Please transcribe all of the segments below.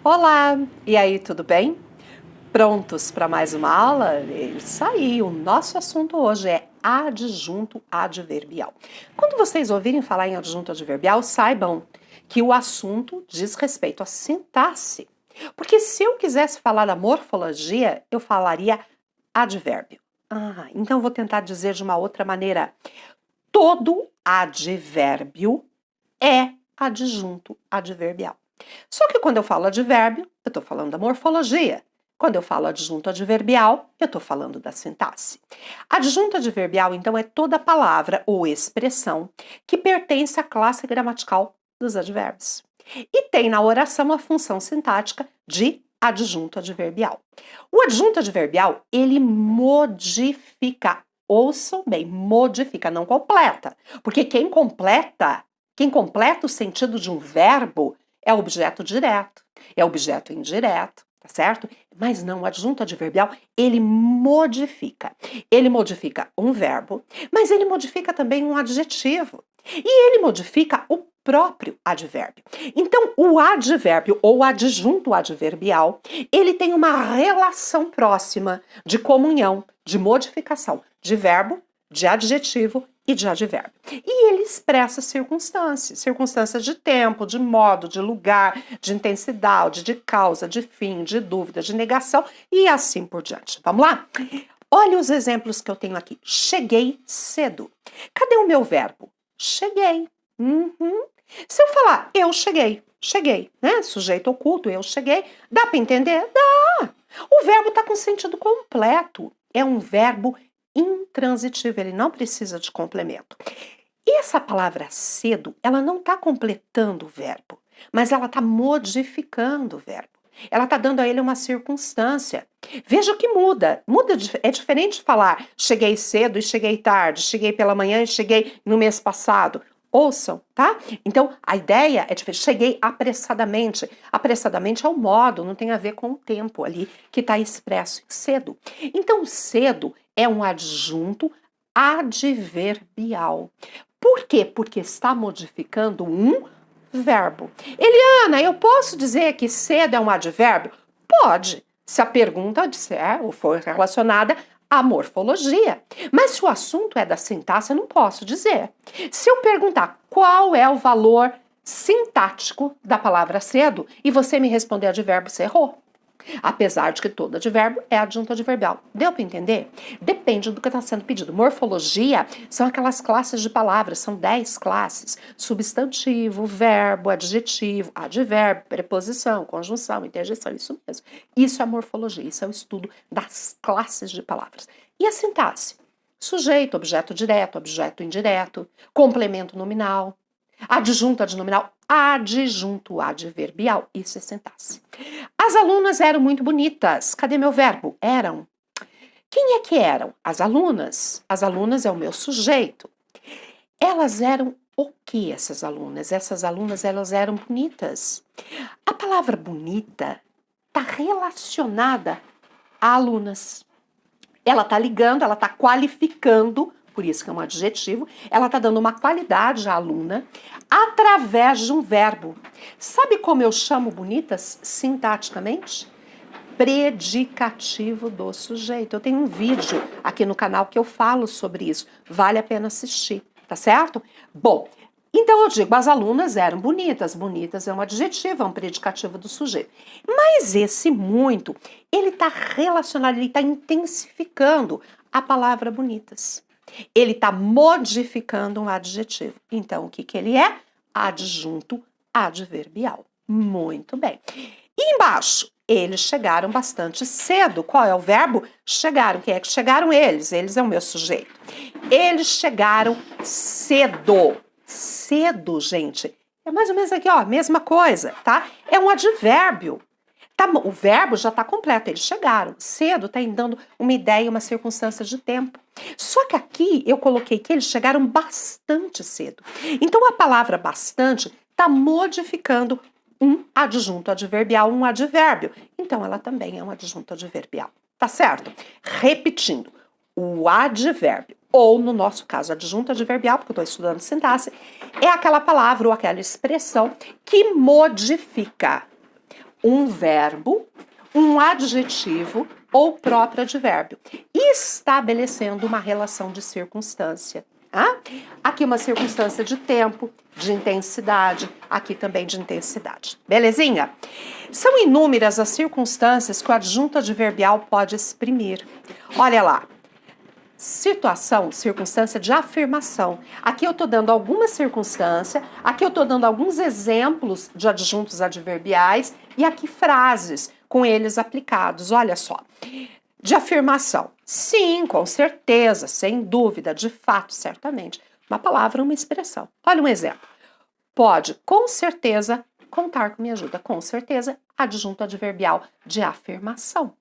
Olá! E aí, tudo bem? Prontos para mais uma aula? Isso aí, o nosso assunto hoje é adjunto adverbial. Quando vocês ouvirem falar em adjunto adverbial, saibam que o assunto diz respeito à sintaxe. Porque se eu quisesse falar da morfologia, eu falaria advérbio. Então vou tentar dizer de uma outra maneira. Todo advérbio é adjunto adverbial. Só que quando eu falo advérbio, eu estou falando da morfologia. Quando eu falo adjunto adverbial, eu estou falando da sintaxe. Adjunto adverbial, então, é toda palavra ou expressão que pertence à classe gramatical dos advérbios. E tem na oração a função sintática de adjunto adverbial. O adjunto adverbial, ele modifica. Ouçam bem, modifica, não completa. Porque quem completa o sentido de um verbo é objeto direto, é objeto indireto, tá certo? Mas não, o adjunto adverbial, ele modifica. Ele modifica um verbo, mas ele modifica também um adjetivo. E ele modifica o próprio advérbio. Então, o advérbio ou adjunto adverbial, ele tem uma relação próxima de comunhão, de modificação de verbo, de adjetivo e de advérbio. E ele expressa circunstâncias de tempo, de modo, de lugar, de intensidade, de causa, de fim, de dúvida, de negação e assim por diante. Vamos lá? Olha os exemplos que eu tenho aqui. Cheguei cedo. Cadê o meu verbo? Cheguei. Se eu falar eu cheguei, né? Sujeito oculto, eu cheguei, dá para entender? Dá! O verbo está com sentido completo. É um verbo intransitivo, ele não precisa de complemento. E essa palavra cedo, ela não está completando o verbo, mas ela está modificando o verbo. Ela está dando a ele uma circunstância. Veja o que muda. É diferente de falar cheguei cedo e cheguei tarde, cheguei pela manhã e cheguei no mês passado. Ouçam, tá? Então, a ideia é diferente. Cheguei apressadamente. Apressadamente é o modo, não tem a ver com o tempo ali que está expresso em cedo. Então, cedo é um adjunto adverbial. Por quê? Porque está modificando um verbo. Eliana, eu posso dizer que cedo é um advérbio? Pode, se a pergunta disser ou for relacionada à morfologia. Mas se o assunto é da sintaxe, eu não posso dizer. Se eu perguntar qual é o valor sintático da palavra cedo e você me responder advérbio, você errou. Apesar de que todo advérbio é adjunto adverbial. Deu para entender? Depende do que está sendo pedido. Morfologia são aquelas classes de palavras, são 10 classes. Substantivo, verbo, adjetivo, advérbio, preposição, conjunção, interjeição, isso mesmo. Isso é morfologia, isso é o estudo das classes de palavras. E a sintaxe? Sujeito, objeto direto, objeto indireto, complemento nominal, adjunto adnominal, adjunto adverbial, isso é sintaxe. As alunas eram muito bonitas. Cadê meu verbo? Eram. Quem é que eram? As alunas. As alunas é o meu sujeito. Elas eram o que, essas alunas? Essas alunas, elas eram bonitas. A palavra bonita está relacionada a alunas. Ela está ligando, ela está qualificando, por isso que é um adjetivo, ela está dando uma qualidade à aluna através de um verbo. Sabe como eu chamo bonitas sintaticamente? Predicativo do sujeito. Eu tenho um vídeo aqui no canal que eu falo sobre isso. Vale a pena assistir, tá certo? Bom, então eu digo, as alunas eram bonitas. Bonitas é um adjetivo, é um predicativo do sujeito. Mas esse muito, ele está relacionado, ele está intensificando a palavra bonitas. Ele está modificando um adjetivo. Então, o que ele é? Adjunto adverbial. Muito bem. E embaixo, eles chegaram bastante cedo. Qual é o verbo? Chegaram. Quem é que chegaram? Eles. Eles é o meu sujeito. Eles chegaram cedo. Cedo, gente. É mais ou menos aqui, ó, mesma coisa, tá? É um advérbio. Tá, o verbo já está completo, eles chegaram. Cedo está dando uma ideia, uma circunstância de tempo. Só que aqui eu coloquei que eles chegaram bastante cedo. Então a palavra bastante está modificando um adjunto adverbial, um advérbio. Então ela também é um adjunto adverbial. Tá certo? Repetindo, o advérbio, ou no nosso caso adjunto adverbial, porque eu estou estudando sintaxe, é aquela palavra ou aquela expressão que modifica um verbo, um adjetivo ou próprio advérbio, estabelecendo uma relação de circunstância. Tá? Aqui uma circunstância de tempo, de intensidade, aqui também de intensidade. Belezinha? São inúmeras as circunstâncias que o adjunto adverbial pode exprimir. Olha lá. Situação, circunstância de afirmação. Aqui eu estou dando alguma circunstância, aqui eu estou dando alguns exemplos de adjuntos adverbiais e aqui frases com eles aplicados. Olha só. De afirmação. Sim, com certeza, sem dúvida, de fato, certamente. Uma palavra, uma expressão. Olha um exemplo. Pode, com certeza, contar com minha ajuda. Com certeza, adjunto adverbial de afirmação.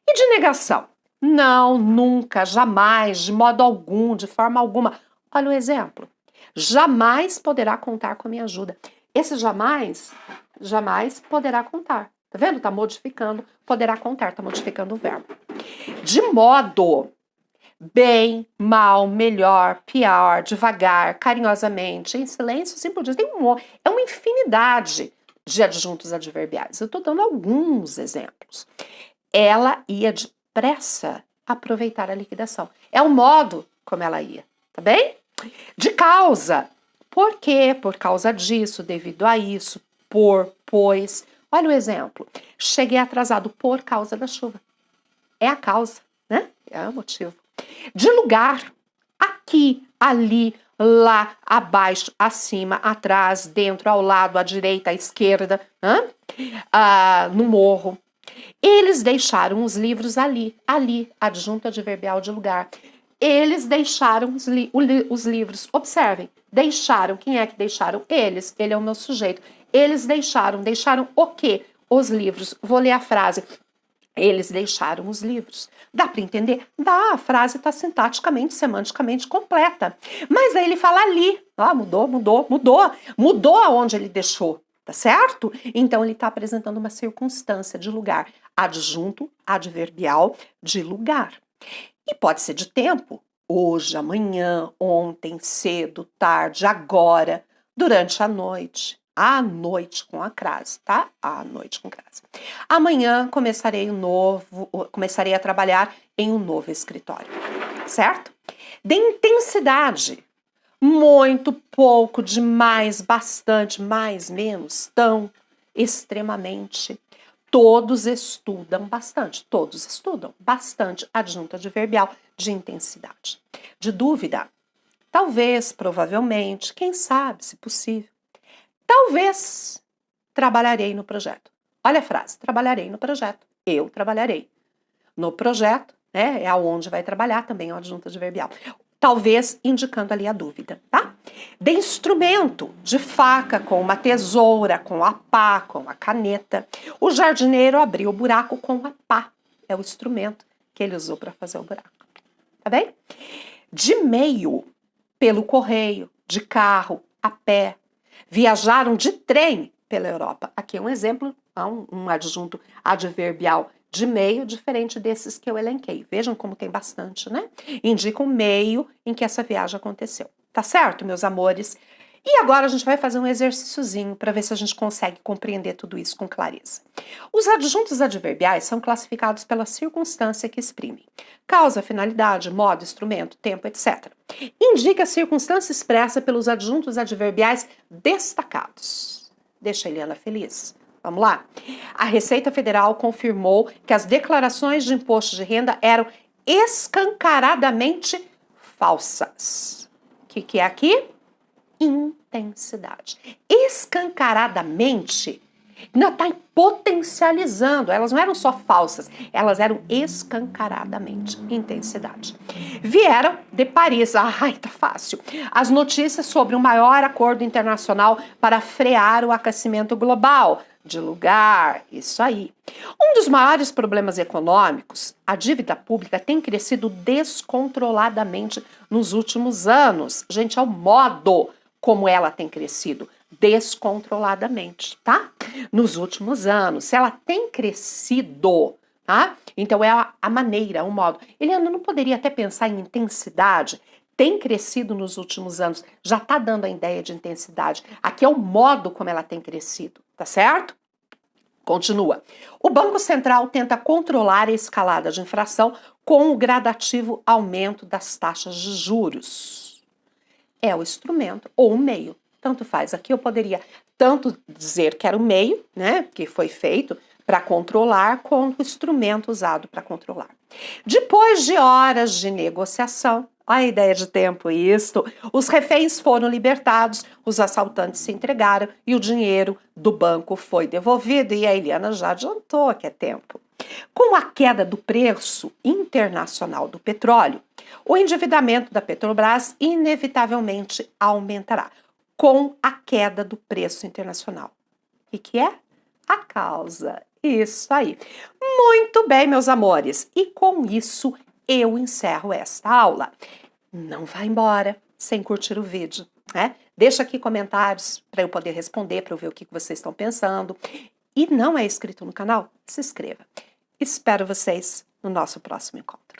E de negação? Não, nunca, jamais, de modo algum, de forma alguma. Olha o exemplo. Jamais poderá contar com a minha ajuda. Esse jamais poderá contar. Tá vendo? Tá modificando, poderá contar, tá modificando o verbo. De modo, bem, mal, melhor, pior, devagar, carinhosamente, em silêncio, assim por diante. É uma infinidade de adjuntos adverbiais. Eu tô dando alguns exemplos. Ela ia depressa aproveitar a liquidação. É o modo como ela ia, tá bem? De causa. Por quê? Por causa disso, devido a isso, pois. Olha o exemplo. Cheguei atrasado por causa da chuva. É a causa, né? É o motivo. De lugar. Aqui, ali, lá, abaixo, acima, atrás, dentro, ao lado, à direita, à esquerda, no morro. Eles deixaram os livros ali, adjunto adverbial de lugar. Eles deixaram os livros. Observem, deixaram. Quem é que deixaram? Eles. Ele é o meu sujeito. Eles deixaram o quê? Os livros. Vou ler a frase. Eles deixaram os livros. Dá para entender? Dá, a frase está sintaticamente, semanticamente completa. Mas aí ele fala ali. Mudou aonde ele deixou. Tá certo? Então ele está apresentando uma circunstância de lugar. Adjunto adverbial de lugar. E pode ser de tempo. Hoje, amanhã, ontem, cedo, tarde, agora, durante a noite. À noite com a crase, tá? À noite com crase. Amanhã começarei a trabalhar em um novo escritório, certo? De intensidade, muito, pouco, demais, bastante, mais, menos, tão, extremamente. Todos estudam bastante, adjunto adverbial de intensidade. De dúvida, talvez, provavelmente, quem sabe, se possível. Talvez trabalharei no projeto. Olha a frase, trabalharei no projeto. Eu trabalharei. No projeto, né, é aonde vai trabalhar, também é o adjunto adverbial. Talvez indicando ali a dúvida, tá? De instrumento, de faca, com uma tesoura, com a pá, com a caneta. O jardineiro abriu o buraco com a pá. É o instrumento que ele usou para fazer o buraco. Tá bem? De meio, pelo correio, de carro, a pé. Viajaram de trem pela Europa. Aqui é um exemplo, um adjunto adverbial de meio, diferente desses que eu elenquei. Vejam como tem bastante, né? Indica o meio em que essa viagem aconteceu. Tá certo, meus amores? E agora a gente vai fazer um exercíciozinho para ver se a gente consegue compreender tudo isso com clareza. Os adjuntos adverbiais são classificados pela circunstância que exprimem. Causa, finalidade, modo, instrumento, tempo, etc. Indica a circunstância expressa pelos adjuntos adverbiais destacados. Deixa a Eliana feliz. Vamos lá? A Receita Federal confirmou que as declarações de imposto de renda eram escancaradamente falsas. O que é aqui? Intensidade. Escancaradamente, não está potencializando. Elas não eram só falsas, elas eram escancaradamente. Intensidade. Vieram de Paris. Ai, tá fácil. As notícias sobre o maior acordo internacional para frear o aquecimento global. De lugar, isso aí. Um dos maiores problemas econômicos, a dívida pública tem crescido descontroladamente nos últimos anos. Gente, é o modo como ela tem crescido descontroladamente, tá? Nos últimos anos, se ela tem crescido, tá? Então é a maneira, o modo. Eliana, não poderia até pensar em intensidade? Tem crescido nos últimos anos, já tá dando a ideia de intensidade. Aqui é o modo como ela tem crescido, tá certo? Continua. O Banco Central tenta controlar a escalada de inflação com o gradativo aumento das taxas de juros. É o instrumento ou o meio, tanto faz. Aqui eu poderia tanto dizer que era o meio, né, que foi feito para controlar, quanto o instrumento usado para controlar. Depois de horas de negociação, a ideia de tempo isto, os reféns foram libertados, os assaltantes se entregaram e o dinheiro do banco foi devolvido. E a Eliana já adiantou que é tempo. Com a queda do preço internacional do petróleo, o endividamento da Petrobras inevitavelmente aumentará com a queda do preço internacional. O que é? A causa. Isso aí. Muito bem, meus amores. E com isso eu encerro esta aula. Não vá embora sem curtir o vídeo, né? Deixa aqui comentários para eu poder responder, para eu ver o que vocês estão pensando. E não é inscrito no canal? Se inscreva. Espero vocês no nosso próximo encontro.